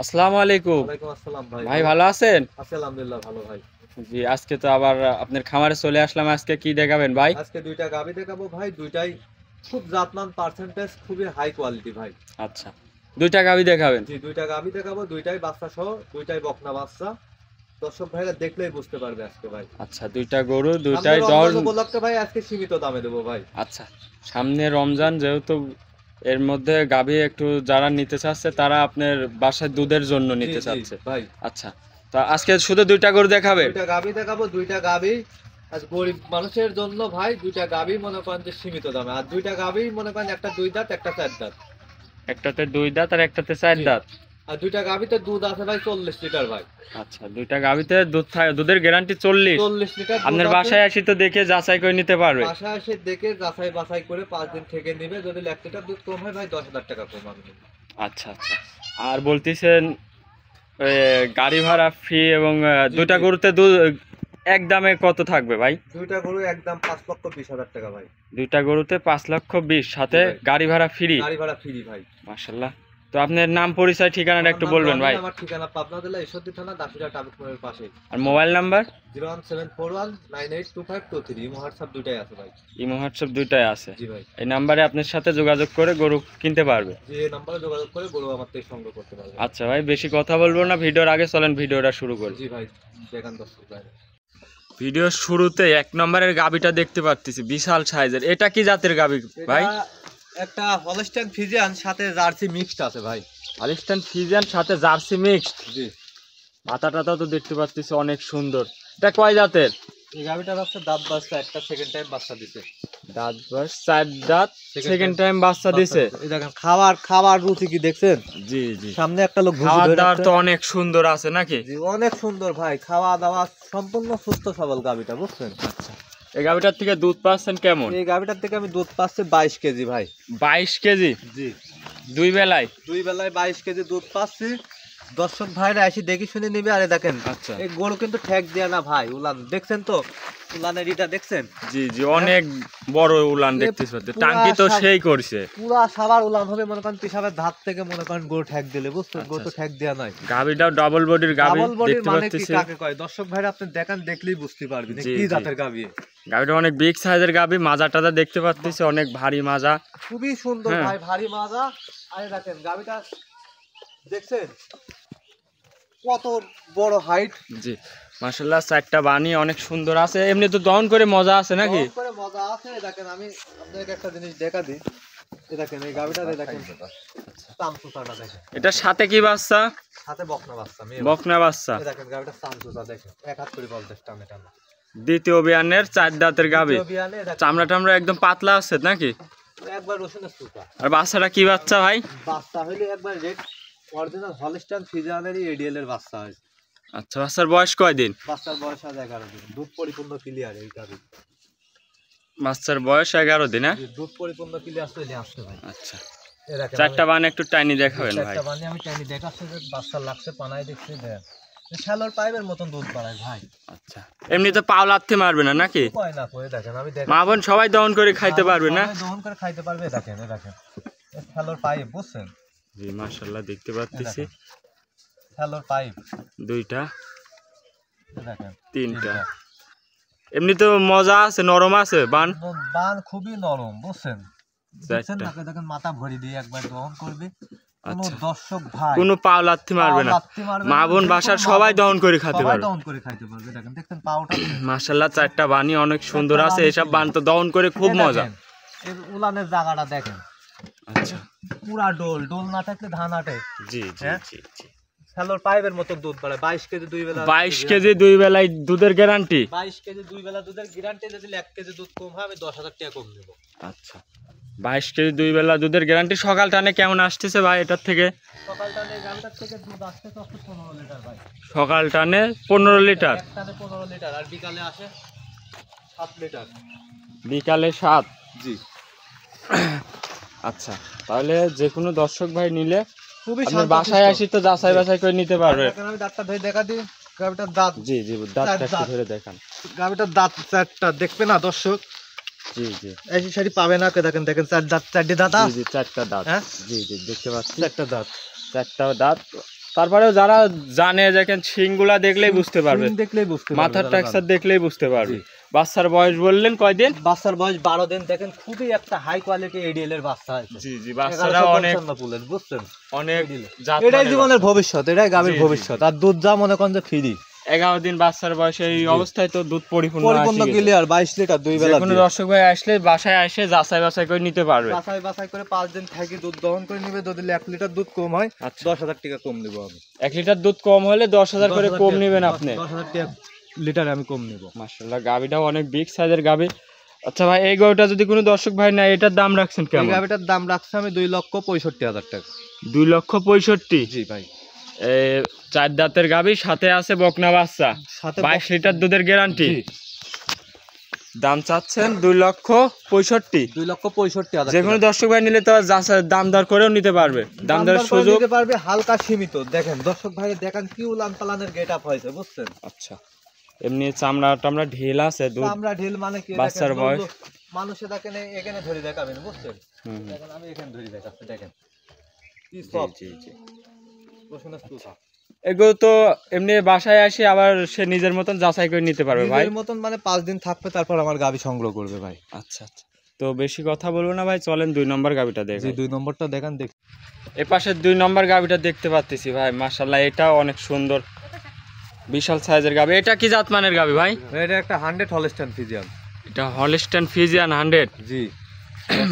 আসসালামু আলাইকুম। ওয়ালাইকুম আসসালাম ভাই। ভাই ভালো আছেন? আছি আলহামদুলিল্লাহ ভালো ভাই। জি, আজকে তো আবার আপনার খামারে চলে আসলাম। আজকে কি দেখাবেন ভাই? আজকে দুইটা গাভী দেখাবো ভাই, দুইটাই খুব জাতমান, পার্সেন্টেজ খুবই হাই কোয়ালিটি ভাই। আচ্ছা, দুইটা গাভী দেখাবেন? জি, দুইটা গাভী দেখাবো, দুইটাই বাচ্চা সহ, দুইটাই বকনা বাচ্চা। দর্শক ভাইরা দেখলেই বুঝতে পারবে আজকে ভাই। আচ্ছা, দুইটা গরু, দুইটাই দর উপলক্ষে ভাই আজকে সীমিত দামে দেবো ভাই। আচ্ছা, সামনে রমজান, যেহেতু এর মধ্যে গাভী একটু যারা নিতে চাচ্ছে তারা আপনার বাসায় দুধের জন্য নিতে চাচ্ছে ভাই। আচ্ছা, তো আজকে শুধু দুইটা গরু দেখাবে? দুইটা গাভী দেখাবো, দুইটা গাভী আজ গরিব মানুষের জন্য ভাই। দুইটা গাভী মনে করেন যে সীমিত দামে, আর দুইটা গাভী মনে করেন একটা 2 দাঁত একটা 4 দাঁত। একটাতে 2 দাঁত আর একটাতে 4 দাঁত। আর দুইটা গাভীতে দুধ আছে ভাই 40 লিটার ভাই। আচ্ছা, দুইটা গাভীতে দুধ থাকে, দুধের গ্যারান্টি 40 লিটার। আপনার বাসায় আসি তো দেখে যাচাই করে নিতে পারবে? বাসায় এসে দেখে যাচাই বাছাই করে 5 দিন থেকে নেবে। যদি 1 লিটার দুধ কম হয় ভাই 10,000 টাকা কম আমি নেব। আচ্ছা আচ্ছা, আর বলতেছেন গাড়ি ভাড়া ফ্রি এবং দুইটা গরুতে দুধ এক দামে কত থাকবে ভাই? দুইটা গরু একদম 5,20,000 টাকা ভাই। দুইটা গরুতে 5,20,000 সাথে গাড়ি ভাড়া ফ্রি? গাড়ি ভাড়া ফ্রি ভাই। মাশাআল্লাহ। তো আপনার নাম, পরিচয়, ঠিকানাটা একটু বলবেন ভাই? আমার ঠিকানা পাবনা জেলা ঈশ্বরদী থানা দাসুরিয়া টাবিক মোড়ের পাশে। আর মোবাইল নাম্বার? 01741982523। ইমো হোয়াটসঅ্যাপ দুইটাই আছে ভাই। ইমো হোয়াটসঅ্যাপ দুইটাই আছে? জি ভাই। এই নাম্বারে আপনার সাথে যোগাযোগ করে গরু কিনতে পারবে? জি, এই নম্বরে যোগাযোগ করে গরু আমার থেকে সংগ্রহ করতে পারবে। আচ্ছা ভাই, বেশি কথা বলবো না, ভিডিওর আগে চলেন ভিডিওটা শুরু করি। জি ভাই, দেখান দর্শক ভাই। ভিডিওর শুরুতে 1 নম্বরের গাবিটা দেখতে পাচ্ছি, বিশাল সাইজের। এটা কি জাতের গাবি ভাই? একটা হলস্টাইন ফ্রিজিয়ান সাথে জার্সি মিক্সড আছে ভাই। হলস্টাইন ফ্রিজিয়ান সাথে জার্সি মিক্সড। জি, মাথাটা তো দেখতে পাচ্ছি অনেক সুন্দর। এটা কয় জাতের? এই গাবিটা হচ্ছে দাঁত বাচ্চা, একটা সেকেন্ড টাইম বাচ্চা দিছে। দাঁত বাস 4 দাঁত, সেকেন্ড টাইম বাচ্চা দিছে। এই দেখেন খাবার রুচি কি দেখছেন? জি জি, সামনে একটা লোক খাওয়া দাওয়া তো অনেক সুন্দর আছে নাকি? জি, অনেক সুন্দর ভাই, খাওয়া দাওয়া সম্পূর্ণ সুস্থ সবল গাবিটা, বুঝছেন? আচ্ছা, এই গাবিটার থেকে দুধ পাচ্ছেন কেমন? এই গাবিটার থেকে আমি দুধ পাচ্ছি 22 কেজি ভাই। 22 কেজি? জি, দুই বেলায়? দুই বেলায় 22 কেজি দুধ পাচ্ছি। দর্শক ভাইরা এসে দেখি শুনে নিবে। আরে দেখেন, আচ্ছা, এই গরু কিন্তু ঠেক দেয়া না ভাই। উলান দেখছেন তো? উলানের ইটা দেখছেন? জি জি, অনেক বড় উলান দেখতেছ। টাঙ্কি তো সেই করছে পুরা সাবার উলান হবে মনে করেন পিসাবের ধাত থেকে মনে করেন গরু ঠেক দিলে, বুঝছেন? গরু তো ঠেক দেয়া নাই। গাবিটাও ডাবল বডির গাবি দেখতে মানে পাচ্ছি। কি কাকে কয় দর্শক ভাইরা আপনি দেখেন, দেখলেই বুঝতে পারবেন কি জাতের গাবি। গাবিটা অনেক বিগ সাইজের গাবি, মাজাটা দেখতে পাচ্ছি অনেক ভারী মাজা, খুবই সুন্দর ভাই, ভারী মাজা। আরে দেখেন গাবিটা দেখছেন কত বড় হাইট। জি মাশাআল্লাহ, 4টা বানি অনেক সুন্দর আছে। এমনি তো দহন করে মজা আছে নাকি? দহন করে মজা আছে। দেখেন আমি আপনাকে একটা জিনিস দেখা দিই। এই দেখেন এই গাবিটা দেখেন, চামচুচাটা দেখেন। এটার সাথে কি বাচ্চা? সাথে বকনা বাচ্চা, বকনা বাচ্চা। এই দেখেন গাবিটা চামচুচা দেখেন, এক হাত করে বল দেশটা আমি টানা। দ্বিতীয় বিয়ানের 4 দাঁতের গাবি, চামড়া টামড়া একদম পাতলা আছে নাকি? একবার রসুনের সুতা। আর বাচ্চাটা কি বাচ্চা ভাই? বাচ্চা হইলে একবার রেড অরিজিনাল হলস্টাইন ফ্রিজিয়ানের এডিএল এর বাচ্চা হয়েছে। আচ্ছা, বাচ্চার বয়স কয় দিন? বাচ্চার বয়স আজ 11 দিন। দুধ পরিপূর্ণ ক্লিয়ার এই গাবি। বাচ্চার বয়স 11 দিন? হ্যাঁ, দুধ পরিপূর্ণ ক্লিয়ার চলে আসছে ভাই। আচ্ছা, এই দেখেন 4টা বান একটু টাইনি দেখাবেন ভাই? 4টা বানি আমি টাইনি দেখাচ্ছি যে বাচ্চা লাগছে, পানায় দেখছি দেন শ্যালোর পাইপের মতন দুধ বাড়ায় ভাই। আচ্ছা, এমনিতে পাও লাথি মারবে না নাকি? কয় না কই দেখেন আমি দেখেন, মা বোন সবাই দহন করে খাইতে পারবে না? দহন করে খাইতে পারবে। দেখেন এই দেখেন শ্যালোর পাইপ, বুঝছেন? জি মাশাআল্লাহ, দেখতে পাচ্ছি শ্যালোর পাইপ দুইটা, দেখেন 3টা। এমনি তো মজা আছে, নরম আছে বান? বান খুবই নরম, বুঝছেন? দেখেন চারটা। না, দেখেন মাথা ভরি দিয়ে একবার দহন করবে। কোনো আচ্ছা, দর্শক ভাই কোনো পাও লাথি মারবে না? মা বোন বাসার সবাই দহন করে খেতে পারবে? দহন করে খাইতে পারবে। দেখেন দেখেন পাউটা মাশাআল্লাহ, 4টা বানি অনেক সুন্দর আছে। এসব বান তো দহন করে খুব মজা। এই উলানের জায়গাটা দেখেন। আচ্ছা, পুরা ডোল না থাকলে ধান আটে। জি জি হ্যাঁ? জি জি। শ্যালোর পাইপের মতো দুধ বাড়ে 22 কেজি 2 বেলা। 22 কেজি 2 বেলায় দুধের গ্যারান্টি। 22 কেজি 2 বেলা দুধের গ্যারান্টি। যদি 1 কেজি দুধ কম হয় আমি 10,000 টাকা কম দেব। আচ্ছা 22 কেজি 2 বেলা দুধের গ্যারান্টি। সকাল টানে কেমন আসতেছে ভাই এটার থেকে? সকাল টানে গাড়িটার থেকে দুধ আসছে 15 লিটার ভাই। সকাল টানে 15 লিটার, এক টানে 15 লিটার, আর বিকালে আসে 7 লিটার। বিকালে 7। জি। আচ্ছা তাহলে যে কোনো দর্শক ভাই নিলে খুবই আপনি শান্ত বাসায় শিষ্ট। আসি তো যাচাই বাছাই করে নিতে পারবে। এখন আমি দাঁতটা ধরে দেখা দিই। গাবিটার দাঁত, জি জি দাঁতটা একটু দাঁত। ধরে দেখান। গাবিটার দাঁত চারটা দেখবে না দর্শক? জি জি এই শাড়ি পাবে না, কে দেখেন দেখেন চার দাঁত, চারটি দাঁত। জি জি 4টা দাঁত। হ্যাঁ? জি জি দেখতে পাচ্ছি চারটা দাঁত। 4টা দাঁত। তারপরেও যারা জানে দেখেন শিংগুলা দেখলেই বুঝতে পারবে, সিং দেখলেই বুঝতে পারবে। মাথার যারা টেক্সচার দেখলেই বুঝতে পারবে। জি। বাচ্চার বয়স বললেন কয়দিন? বাচ্চার বয়স 12 দিন। দেখেন খুবই একটা হাই কোয়ালিটি এডিএল এর বাচ্চা আছে। জি জি বাচ্চারা অনেক ফুলের, বুঝছেন? অনেক এটাই জীবনের ভবিষ্যৎ, এটাই গাভীর জি, জি। ভবিষ্যৎ। আর দুধ যা মনে করেন যে ফ্রি। 11 দিন বাচ্চার বয়সে এই জি। অবস্থায় তো দুধ পরিপূর্ণ ক্লিয়ার 22 লিটার 2 বেলা। কোনো দর্শক ভাই আসলে বাসায় এসে যাচাই বাছাই করে নিতে পারবে। বাছাই করে 5 দিন থাকি দুধ দহন করে নিবে। যদি 1 লিটার দুধ কম হয় আচ্ছা 10,000 টাকা কম দেব আমি। 1 লিটার দুধ কম হলে 10,000 করে কম নেবেন আপনি। 10,000 টাকা লিটারে আমি কম নেব। মাশাআল্লাহ গাবিটাও অনেক বিগ সাইজের গাবি। আচ্ছা ভাই এই গরুটা যদি কোনো দর্শক ভাই নেয় এটার দাম রাখছেন এই কেমন? গাভীটার দাম রাখছি আমি 2,65,000 টাকা। 2,65,000। জি ভাই। 4 দাঁতের গাবি, সাথে আছে বকনা বাচ্চা, সাথে 22 লিটার দুধের গ্যারান্টি। জি। দাম চাচ্ছেন 2,65,000। 2,65,000 যে কোনো দর্শক ভাই নিলে তো দাম দর করেও নিতে পারবে, দাম দরের সুযোগ নিতে পারবে, হালকা সীমিত। দেখেন দর্শক ভাই দেখেন কি উলান পালানের গেটআপ হয়েছে, বুঝছেন? আচ্ছা এমনি চামড়া টামড়া ঢিল আছে, দুধ আমরা ঢিল মানে কি বাচ্চার দেখেন, বয়স। মানুষে দেখেন এখানে ধরে দেখাবেন, বুঝছেন? হুম, হুম। দেখেন আমি এখানে ধরে দেখাচ্ছি, দেখেন কি জি সব জি জি। প্রশ্ন তুষা। এগুলো তো এমনি বাসায় আসি আবার সে নিজের মতন যাচাই করে নিতে পারবে ভাই। নিজের মতন মানে 5 দিন থাকবে, তারপর আমার গাবি সংগ্রহ করবে ভাই। আচ্ছা আচ্ছা তো বেশি কথা বলবো না ভাই, চলেন 2 নম্বর গাবিটা জি দেখেন। 2 নম্বরটা দেখেন। দেখ এ পাশে 2 নম্বর গাবিটা দেখতে পাচ্ছি ভাই, মাশাআল্লাহ এটাও অনেক সুন্দর বিশাল সাইজের গাবি। এটা কি জাত মানের গাবি ভাই? এটা একটা 100 হলস্টাইন ফ্রিজিয়ান। এটা হলস্টাইন ফ্রিজিয়ান 100। জি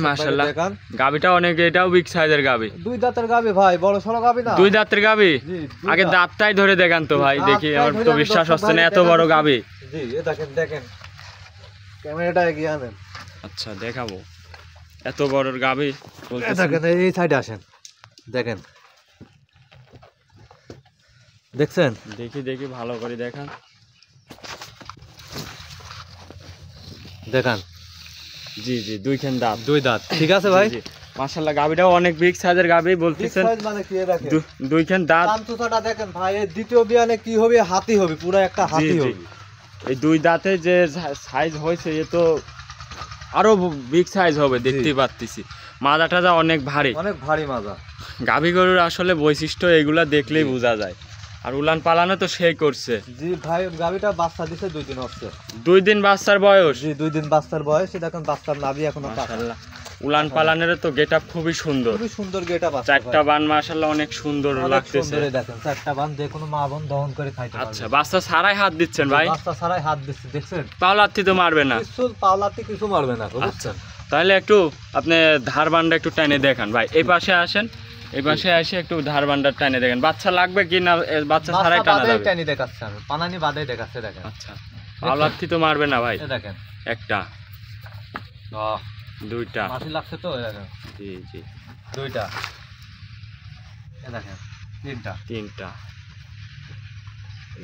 মাশাআল্লাহ দেখেন গাবিটা অনেক, এটাও বিগ সাইজের গাবি। 2 দাঁতের গাবি ভাই, বড় সরো গাবি না। 2 দাঁতের গাবি। জি আগে দাঁতটাই ধরে দেখান তো ভাই, দেখি আমার তো বিশ্বাস হচ্ছে না এত বড় গাবি। জি এ দেখেন দেখেন, ক্যামেরাটা এগিয়ে আনেন। আচ্ছা দেখাবো এত বড় গাবি এ বলতেছেন। দেখেন এই সাইডে আসেন, দেখেন দেখছেন? দেখি দেখি ভালো করে দেখান। দেখান জি জি 2 খান দাঁত। 2 দাঁত, ঠিক আছে ভাই। মাশাআল্লাহ গাবিটাও অনেক বিগ সাইজের গাবি বলতেছেন। সাইজ মানে কি, এ দেখেন 2 খান দাঁত। কান্তটা দেখেন ভাই, এর দ্বিতীয় বিয়ানে কি হবে? হাতি হবে, পুরো একটা জি হাতি জি হবে। এই 2 দাঁতে যে সাইজ হয়েছে এ তো আরো বিগ সাইজ হবে, দেখতেই পাচ্ছি। মাজা টাজা অনেক ভারী। অনেক ভারী মাজা। গাভী গরুর আসলে বৈশিষ্ট্য এগুলা দেখলেই বোঝা যায়। আর উলান পালানো তো সেই করছে। জি ভাই গাবিটা বাচ্চা দিছে 2 দিন হচ্ছে। 2 দিন বাচ্চার বয়স। জি 2 দিন বাচ্চার বয়স। দেখেন বাচ্চার নাভি এখনো কাটা। মাশাআল্লাহ উলান পালানের তো গেটআপ খুবই সুন্দর। খুবই সুন্দর গেটআপ আছে। 4টা বান মাশাআল্লাহ অনেক সুন্দর লাগতেছে। দেখেন 4টা বান যে কোনো মা বোন দহন করে খাইতে পারবে। আচ্ছা বাচ্চা ছাড়াই হাত দিচ্ছেন ভাই? বাচ্চা ছাড়াই হাত দিচ্ছে, দেখছেন? পাওলাত্তি তো মারবে না? কিছু পাওলাতে কিছু মারবে না, আচ্ছা বুঝছেন? তাহলে একটু আপনি ধারবান্ডা একটু টাইনে দেখান ভাই। এই পাশে আসেন, এই পাশে এসে একটু ধারবান্ডা টাইনে দেখেন। বাচ্চা লাগবে কি না, বাচ্চা ছাড়াই টানা যাবে? টানি দেখাচ্ছে আমি, পানানি বাদে দেখাচ্ছে, দেখেন। আচ্ছা পাওলাত্তি তো মারবে না ভাই? এই দেখেন একটা, দুইটা, মাটি লাগছে তো, এই দেখেন জি জি, 2টা, এই দেখেন 3টা। তিনটা,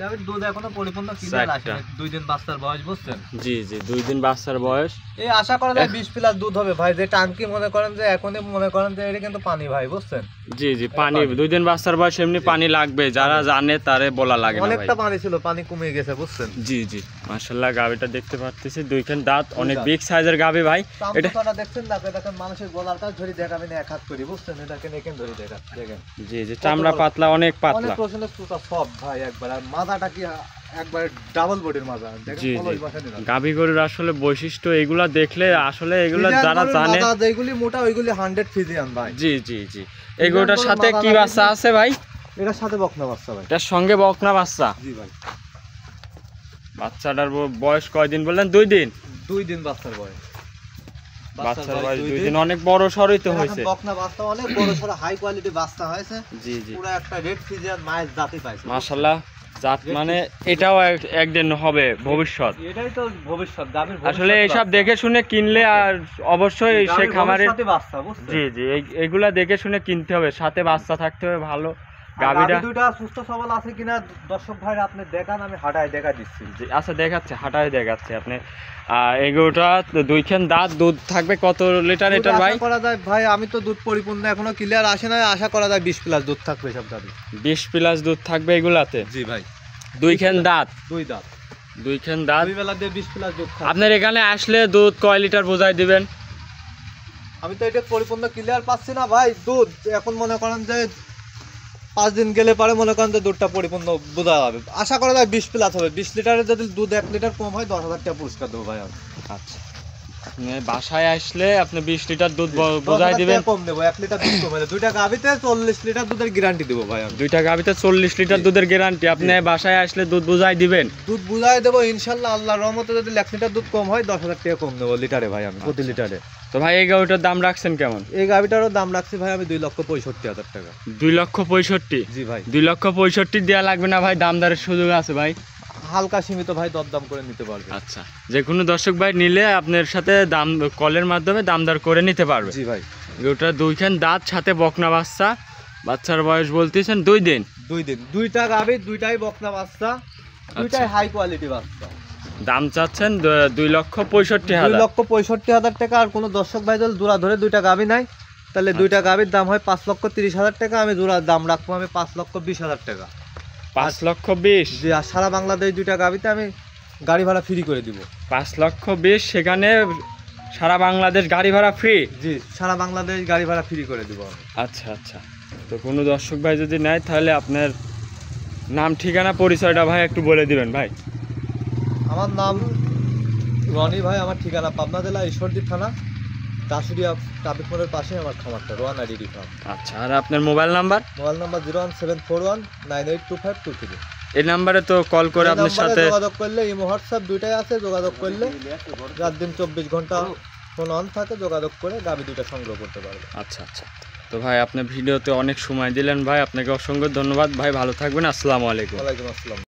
গাবির দুধ এখনো পরিপূর্ণ ক্লিয়ার আসে 2 দিন বাচ্চার বয়স, বুঝছেন? জি জি 2 দিন বাচ্চার বয়স। এই আশা করা যায় 20 প্লাস দুধ হবে ভাই। যে টাঙ্কি মনে করেন যে এখনই মনে করেন যে এটা কিন্তু পানি ভাই, বুঝছেন? জি জি পানি 2 দিন বাচ্চার বয়স, এমনি পানি লাগবে, যারা জানে তারে বলা লাগে না ভাই। অনেকটা পানি ছিল, পানি কমে গেছে, বুঝছেন? জি জি মাশাআল্লাহ গাবিটা দেখতে পাচ্ছি 2 খান দাঁত, অনেক দাঁত। বিগ সাইজের গাবি ভাই। এটা চামড়াটা দেখছেন? দেখেন মানুষের গলাটা ধরে দেখাবেন এক হাত করে, বুঝছেন? এটাকে এখানে ধরে দেখেন জি জি চামড়া পাতলা, অনেক অনেক পাতলা। প্রশ্নের সুতা সব ভাই একবার। আর মাথাটা কি একবার ডাবল বডির মাজা, দেখেন জি কলই জি বসে নিলাম। গাবি গরুর আসলে বৈশিষ্ট্য এগুলা দেখলে আসলে এগুলা যারা জানে। মাজা যেগুলি মোটা ওইগুলি 100 ফিজিয়ান ভাই। জি জি জি এই গরুটার সাথে কি বাচ্চা আছে ভাই? এটার সাথে বকনা বাচ্চা ভাই। এটার সঙ্গে বকনা বাচ্চা। জি ভাই। বাচ্চাটার বয়স কয়দিন বললেন? 2 দিন। 2 দিন বাচ্চার বয়স। বাচ্চার বয়স 2 দিন, অনেক বড় সরই তো হয়েছে। বকনা বাচ্চা অনেক বড় সরো হাই কোয়ালিটি বাচ্চা হয়েছে। জি জি, পুরো একটা রেড ফ্রিজিয়ান মায়ের জাতি পাইছে মাশাআল্লাহ। জাত মানে এটাও একদিন হবে ভবিষ্যৎ। এটাই তো ভবিষ্যৎ গাভীর। আসলে এইসব দেখে শুনে কিনলে আর অবশ্যই সে খামারে, বাচ্চা বুঝছেন? জি জি, এগুলা দেখে শুনে কিনতে হবে, সাথে বাচ্চা থাকতে হবে ভালো। গাভীটা দুইটা সুস্থ সবল আছে কিনা দর্শক ভাইরা আপনি দেখান, আমি হাঁটায় দেখা দিচ্ছি। আচ্ছা দেখাচ্ছে, হাঁটায় দেখাচ্ছে আপনি। এগুলোটা 2 খান দাঁত, দুধ থাকবে কত লিটার এটার ভাই? আশা করা যায় ভাই, আমি তো দুধ পরিপূর্ণ এখনো ক্লিয়ার আসে না, আশা করা যায় 20 প্লাস দুধ থাকবে সব গাভী। 20 প্লাস দুধ থাকবে এগুলাতে? জি ভাই। 2 খান দাঁত? 2 দাঁত। 2 খান দাঁত। 2 বেলা দিয়ে 20 প্লাস দুধ থাকবে। আপনার এখানে আসলে দুধ কয় লিটার বোঝাই দিবেন? আমি তো এটা পরিপূর্ণ ক্লিয়ার পাচ্ছি না ভাই। দুধ এখন মনে করেন যে 5 দিন গেলে পরে মনে করেন যে দুধটা পরিপূর্ণ বোঝা যাবে। আশা করা যায় 20 প্লাস হবে। 20 লিটারের যদি দুধ 1 লিটার কম হয় 10,000 টাকা পুরস্কার দেবো ভাই আমি। আচ্ছা, আপনি বাসায় আসলে আপনি 20 লিটার দুধ বোঝাই দিবেন। কম দেবো, 1 লিটার দুধ কম হলে। দুইটা গাভীতে 40 লিটার দুধের গ্যারান্টি দেবো ভাই আমি। দুইটা গাভীতে 40 লিটার দুধের গ্যারান্টি। আপনি বাসায় আসলে দুধ বোঝাই দিবেন? দুধ বুঝাই দেবো ইনশাল্লাহ, আল্লাহর রহমতে। যদি 1 লিটার দুধ কম হয় 10,000 টাকা কম দেবো লিটারে ভাই আমি, প্রতি লিটারে। তো ভাই এই গাভীটার দাম রাখছেন কেমন? এই গাভীটারও দাম রাখছি ভাই আমি 2,65,000 টাকা। 2,65,000? জি ভাই। 2,65,000 দেওয়া লাগবে না ভাই? দামদারের সুযোগ আছে ভাই? হালকা সীমিত ভাই, দরদাম করে নিতে পারবে। আচ্ছা, যে কোনো দর্শক ভাই নিলে আপনার সাথে দাম কলের মাধ্যমে দামদার করে নিতে পারবে। জি ভাই। ওটা 2 খান দাঁত, সাথে বকনা বাচ্চা। বাচ্চার বয়স বলতেছেন 2 দিন? 2 দিন। দুইটা গাভী, দুইটাই বকনা বাচ্চা, দুইটাই হাই কোয়ালিটি বাচ্চা। দাম চাচ্ছেন 2,65,000? 2,65,000 টাকা। আর কোনো দর্শক ভাই যদি জোড়া ধরে দুইটা গাভী নাই, তাহলে দুইটা গাভীর দাম হয় 5,30,000 টাকা। আমি জোড়ার দাম রাখবো আমি 5,20,000 টাকা। 5,20,000? জি। আর সারা বাংলাদেশ দুইটা গাভীতে আমি গাড়ি ভাড়া ফ্রি করে দিব। 5,20,000, সেখানে সারা বাংলাদেশ গাড়ি ভাড়া ফ্রি? জি, সারা বাংলাদেশ গাড়ি ভাড়া ফ্রি করে দিব আমি। আচ্ছা আচ্ছা। তো কোনো দর্শক ভাই যদি নেয় তাহলে আপনার নাম, ঠিকানা, পরিচয়টা ভাই একটু বলে দিবেন ভাই। আমার নাম রনি ভাই, আমার ঠিকানা পাবনা জেলা ঈশ্বরদী থানা, দাসুরিয়া ট্রাফিক মোড়ের পাশে আমার খামারটা, রোয়ানা ডেইরি ফার্ম। আচ্ছা, আর আপনার মোবাইল নাম্বার? Mobile number 01741982522। এই নাম্বারে তো কল করে আপনার সাথে যোগাযোগ করলে, ইমো হোয়াটসঅ্যাপ দুইটাই আছে, যোগাযোগ করলে রাত দিন 24 ঘন্টা ফোন অন থাকে, যোগাযোগ করে গাভী দুইটা সংগ্রহ করতে পারবে। আচ্ছা আচ্ছা। তো ভাই আপনি ভিডিওতে অনেক সময় দিলেন ভাই, আপনাকে অসংখ্য ধন্যবাদ ভাই। ভালো থাকবেন। আসসালামু আলাইকুম। ওয়ালাইকুম আসসালাম।